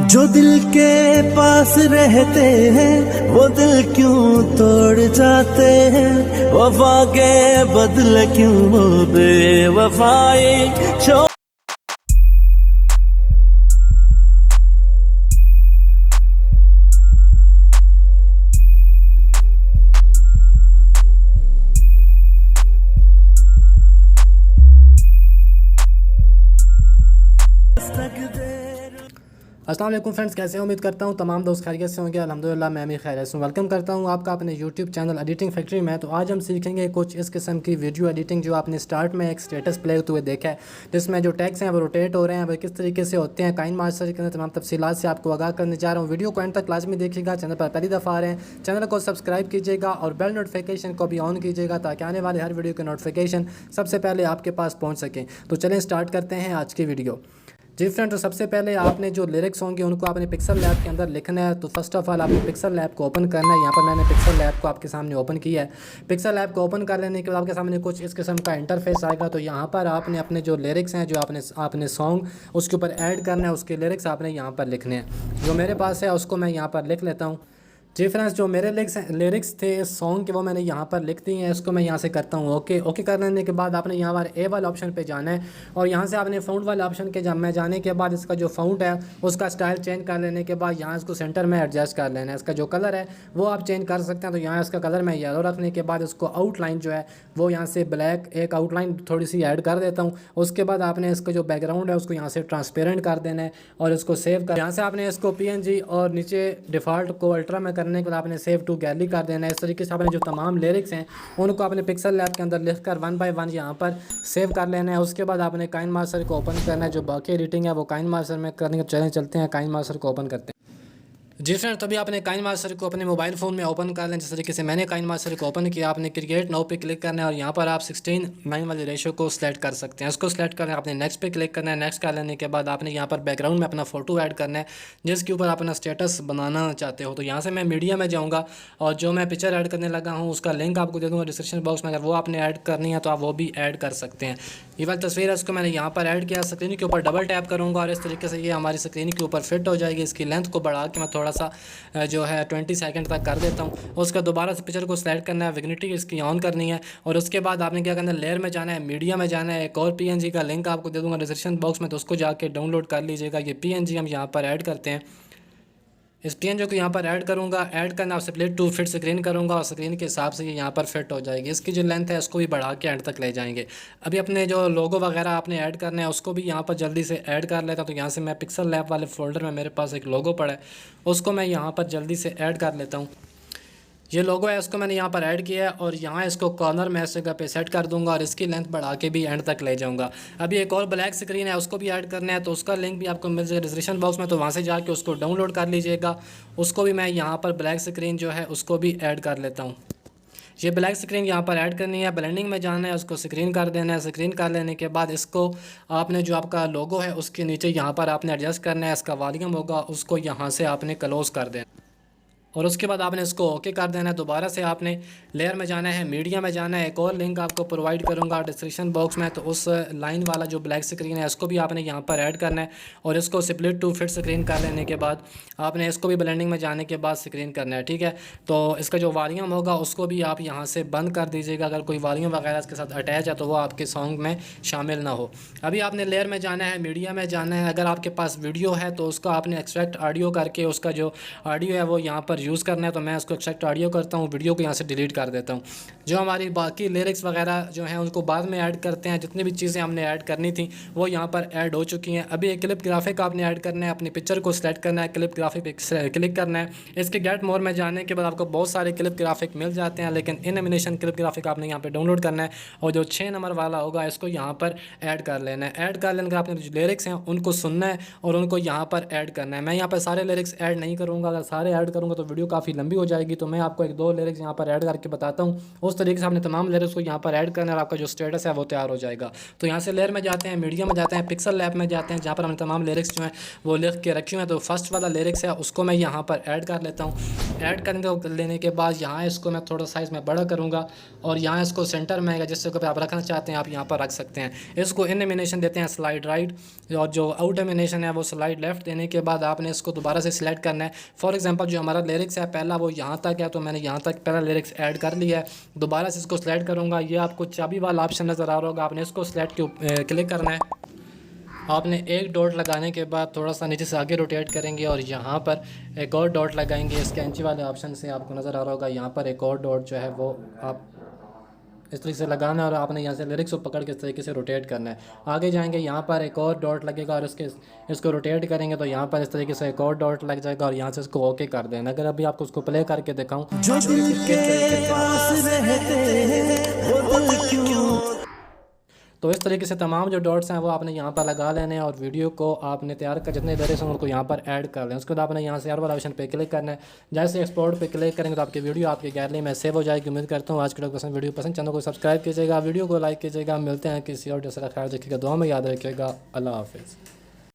जो दिल के पास रहते हैं वो दिल क्यों तोड़ जाते हैं, वफा के बदले क्यों वो बेवफाई छोड़। अस्सलाम वालेकुम फ्रेंड्स, कैसे उम्मीद करता हूँ तमाम दोस्त खैरियत से होंगे। अल्हम्दुलिल्लाह मैं भी खैरियत से हूँ। वेलकम करता हूँ आपका अपने यूट्यूब चैनल एडिटिंग फैक्ट्री में। तो आज हम सीखेंगे कुछ इस किस्म की वीडियो एडिटिंग जो आपने स्टार्ट में एक स्टेटस प्ले होते हुए देखा है, जिसमें जो टैग्स हैं वो रोटेट हो रहे हैं, वो किस तरीके से होते हैं। काइन मास्टर के अंदर तमाम तफसीलात से आपको आगाह करने जा रहा हूँ। वीडियो को एंड तक लाजमी देखिएगा। चैनल पर पहली दफ़ा आ रहे हैं, चैनल को सब्सक्राइब कीजिएगा और बेल नोटिफिकेशन को भी ऑन कीजिएगा ताकि आने वाले हर वीडियो के नोटिफिकेशन सबसे पहले आपके पास पहुँच सकें। तो चलें स्टार्ट करते हैं आज की वीडियो। जी फ्रेंड, तो सबसे पहले आपने जो लिरिक्स होंगे उनको आपने पिक्सल लैब के अंदर लिखना है। तो फर्स्ट ऑफ ऑल आपने पिक्सल लैब को ओपन करना है। यहाँ पर मैंने पिक्सल लैब को आपके सामने ओपन किया है। पिक्सल लैब को ओपन कर लेने के बाद आपके सामने कुछ इस किस्म का इंटरफेस आएगा। तो यहाँ पर आपने अपने जो लिरिक्स हैं, जो आपने सॉन्ग उसके ऊपर ऐड करना है, उसके लिरिक्स आपने यहाँ पर लिखने हैं। जो मेरे पास है उसको मैं यहाँ पर लिख लेता हूँ। जी फ्रेंड्स, जो मेरे लिरिक्स थे इस सॉन्ग के वो मैंने यहाँ पर लिख दी हैं। इसको मैं यहाँ से करता हूँ ओके कर लेने के बाद आपने यहाँ पर ए वाले ऑप्शन पे जाना है और यहाँ से आपने फ़ॉन्ट वाले ऑप्शन के में जाने के बाद इसका जो फ़ॉन्ट है उसका स्टाइल चेंज कर लेने के बाद यहाँ इसको सेंटर में एडजस्ट कर लेना है। इसका जो कलर है वो आप चेंज कर सकते हैं। तो यहाँ इसका कलर मैं येलो रखने के बाद इसको आउटलाइन जो है वो यहाँ से ब्लैक एक आउटलाइन थोड़ी सी ऐड कर देता हूँ। उसके बाद आपने इसका जो बैकग्राउंड है उसको यहाँ से ट्रांसपेरेंट कर देना है और इसको सेव कर। यहाँ से आपने इसको PNG और नीचे डिफ़ॉल्ट को अल्ट्रा में करने के बाद आपने सेव टू गैलरी कर देना है। इस तरीके से आपने जो तमाम लिरिक्स हैं उनको आपने पिक्सल लैब के अंदर लिखकर 1 बाय 1 यहाँ पर सेव कर लेना है। उसके बाद आपने काइन मास्टर को ओपन करना है। जो बाकी एडिटिंग है वो काइन मास्टर में करने के चलते हैं। काइन मास्टर को ओपन करते हैं। जी फ्रेंड, तभी आपने काइन मास्टर को अपने मोबाइल फ़ोन में ओपन कर लें। जिस तरीके से मैंने काइन मास्टर को ओपन किया, आपने क्रिएट नाउ पे क्लिक करना है और यहाँ पर आप 16:9 वाले रेशो को सिलेक्ट कर सकते हैं। इसको सिलेक्ट करना है, आपने नेक्स्ट पे क्लिक करना है। नेक्स्ट कर लेने के बाद आपने यहाँ पर बैकग्राउंड में अपना फ़ोटो ऐड करना है जिसके ऊपर अपना स्टेटस बनाना चाहते हो। तो यहाँ से मैं मीडिया में जाऊँगा और जो मैं पिक्चर ऐड करने लगा हूँ उसका लिंक आपको दे दूँगा डिस्क्रिप्शन बॉक्स में। अगर वो आपने ऐड करनी है तो आप वो भी ऐड कर सकते हैं। ये वाली तस्वीर है, इसको मैंने यहाँ पर ऐड किया। स्क्रीन के ऊपर डबल टैप करूँगा और इस तरीके से ये हमारी स्क्रीन के ऊपर फिट हो जाएगी। इसकी लेंथ को बढ़ा के मैं थोड़ा सा जो है 20 सेकंड तक कर देता हूँ। उसका दोबारा से पिक्चर को सिलेक्ट करना है, विग्निटी इसकी ऑन करनी है और उसके बाद आपने क्या करना है, लेयर में जाना है, मीडिया में जाना है। एक और PNG का लिंक आपको दे दूँगा डिस्क्रिप्शन बॉक्स में, तो उसको जाके डाउनलोड कर लीजिएगा। ये PNG हम यहाँ पर ऐड करते हैं। इस PNG को यहाँ पर ऐड करूँगा। ऐड करना और स्प्लिट टू फिट स्क्रीन करूँगा और स्क्रीन के हिसाब से ये यहाँ पर फिट हो जाएगी। इसकी जो लेंथ है उसको भी बढ़ा के एंड तक ले जाएंगे। अभी अपने जो लोगो वगैरह आपने ऐड करना है उसको भी यहाँ पर जल्दी से ऐड कर लेता हूँ। तो यहाँ से मैं पिक्सल लैब वाले फोल्डर में मेरे पास एक लोगो पड़ा है, उसको मैं यहाँ पर जल्दी से ऐड कर लेता हूँ। ये लोगो है, इसको मैंने यहाँ पर ऐड किया है और यहाँ इसको कॉर्नर में इस जगह पे सेट कर दूंगा और इसकी लेंथ बढ़ा के भी एंड तक ले जाऊंगा। अभी एक और ब्लैक स्क्रीन है, उसको भी ऐड करना है, तो उसका लिंक भी आपको मिल जाएगा डिस्क्रिप्शन बॉक्स में। तो वहाँ से जाके उसको डाउनलोड कर लीजिएगा। उसको भी मैं यहाँ पर ब्लैक स्क्रीन जो है उसको भी ऐड कर लेता हूँ। ये ब्लैक स्क्रीन यहाँ पर ऐड करनी है। ब्लेंडिंग में जाना है, उसको स्क्रीन कर देना है। स्क्रीन कर लेने के बाद इसको आपने जो आपका लोगो है उसके नीचे यहाँ पर आपने एडजस्ट करना है। इसका वॉल्यूम होगा उसको यहाँ से आपने क्लोज़ कर देना और उसके बाद आपने इसको ओके कर देना है। दोबारा से आपने लेयर में जाना है, मीडिया में जाना है। एक और लिंक आपको प्रोवाइड करूंगा डिस्क्रिप्शन बॉक्स में, तो उस लाइन वाला जो ब्लैक स्क्रीन है इसको भी आपने यहाँ पर ऐड करना है और इसको स्प्लिट टू फिट स्क्रीन कर लेने के बाद आपने इसको भी ब्लेंडिंग में जाने के बाद स्क्रीन करना है। ठीक है, तो इसका जो वॉल्यूम होगा उसको भी आप यहाँ से बंद कर दीजिएगा। अगर कोई वॉल्यूम वगैरह इसके साथ अटैच है तो वो आपके सॉन्ग में शामिल ना हो। अभी आपने लेयर में जाना है, मीडिया में जाना है। अगर आपके पास वीडियो है तो उसका आपने एक्सट्रैक्ट ऑडियो करके उसका जो ऑडियो है वो यहाँ पर यूज़ करना है। तो मैं उसको एक्सट्रैक्ट ऑडियो करता हूँ, वीडियो को यहाँ से डिलीट कर देता हूँ। जो हमारी बाकी लिरिक्स वगैरह जो हैं उनको बाद में ऐड करते हैं। जितनी भी चीज़ें हमने ऐड करनी थी वो यहाँ पर ऐड हो चुकी हैं। अभी एक क्लिप ग्राफिक आपने ऐड करना है, अपनी पिक्चर को सिलेक्ट करना है, क्लिप ग्राफिक पे क्लिक करना है। इसके गेट मोर में जाने के बाद आपको बहुत सारे क्लिप ग्राफिक मिल जाते हैं, लेकिन एनिमेशन क्लिप ग्राफिक आपने यहाँ पर डाउनलोड करना है और जो 6 नंबर वाला होगा इसको यहाँ पर ऐड कर लेना है। ऐड कर लेने के आपने जो लिरिक्स हैं उनको सुनना है और उनको यहाँ पर ऐड करना है। मैं यहाँ पर सारे लिरिक्स ऐड नहीं करूँगा। अगर सारे ऐड करूँगा तो वीडियो काफ़ी लंबी हो जाएगी। तो मैं आपको 1-2 लिरिक्स यहाँ पर ऐड करके बताता हूँ, उस तरीके से आपने तमाम लिरिक्स को यहाँ पर ऐड करना है और आपका जो स्टेटस है वो तैयार हो जाएगा। तो यहाँ से लेयर में जाते हैं, मीडिया में जाते हैं, पिक्सल लैब में जाते हैं, जहाँ पर हमने तमाम लिरिक्स जो हैं वो लिख के रखे हुए हैं। तो फर्स्ट वाला लिरिक्स है उसको मैं यहाँ पर ऐड कर लेता हूँ। ऐड करने लेने के बाद यहाँ इसको मैं थोड़ा साइज़ में बड़ा करूँगा और यहाँ इसको सेंटर में आएगा, जिससे को आप रखना चाहते हैं आप यहाँ पर रख सकते हैं। इसको इन एनिमेशन देते हैं स्लाइड राइट, और जो आउट एनिमेशन है वो स्लाइड लेफ्ट देने के बाद आपने इसको दोबारा से सिलेक्ट करना है। फॉर एग्जांपल जो हमारा लिरिक्स है पहला वो यहाँ तक है, तो मैंने यहाँ तक पहला लिरिक्स ऐड कर लिया है। दोबारा से इसको सिलेक्ट करूँगा, ये आपको चाबी वाला ऑप्शन नज़र आ रहा होगा, आपने इसको सिलेक्ट क्लिक करना है। आपने एक डॉट लगाने के बाद थोड़ा सा नीचे से आगे रोटेट करेंगे और यहाँ पर एक और डॉट लगाएंगे। इस कैंची वाले ऑप्शन से आपको नज़र आ रहा होगा, यहाँ पर एक और डॉट जो है वो आप इस तरीके से लगाना है और आपने यहाँ से लिरिक्स को पकड़ के इस तरीके से रोटेट करना है। आगे जाएंगे, यहाँ पर एक और डॉट लगेगा और इसको रोटेट करेंगे तो यहाँ पर इस तरीके से एक और डॉट लग जाएगा और यहाँ से इसको ओके कर देना। अगर अभी आपको उसको प्ले करके दिखाऊँ जो दिल के पास रहते हैं वो दिल क्यों। तो इस तरीके से तमाम जो डॉट्स हैं वो आपने यहाँ पर लगा लेने हैं और वीडियो को आपने तैयार कर जितने लिरिक्स हैं उनको यहाँ पर ऐड कर लें। उसके बाद आपने यहाँ से हर वाला ऑप्शन पे क्लिक करना है। जैसे एक्सपोर्ट पे क्लिक करेंगे तो आपकी वीडियो आपकी गैलरी में सेव हो जाएगी। उम्मीद करता हूँ आज की वीडियो पसंद, चैनल को सब्सक्राइब कीजिएगा, वीडियो को लाइक कीजिएगा। मिलते हैं किसी और दूसरा ख्याल रखिएगा, दुआ में याद रखिएगा। अल्लाह हाफिज़।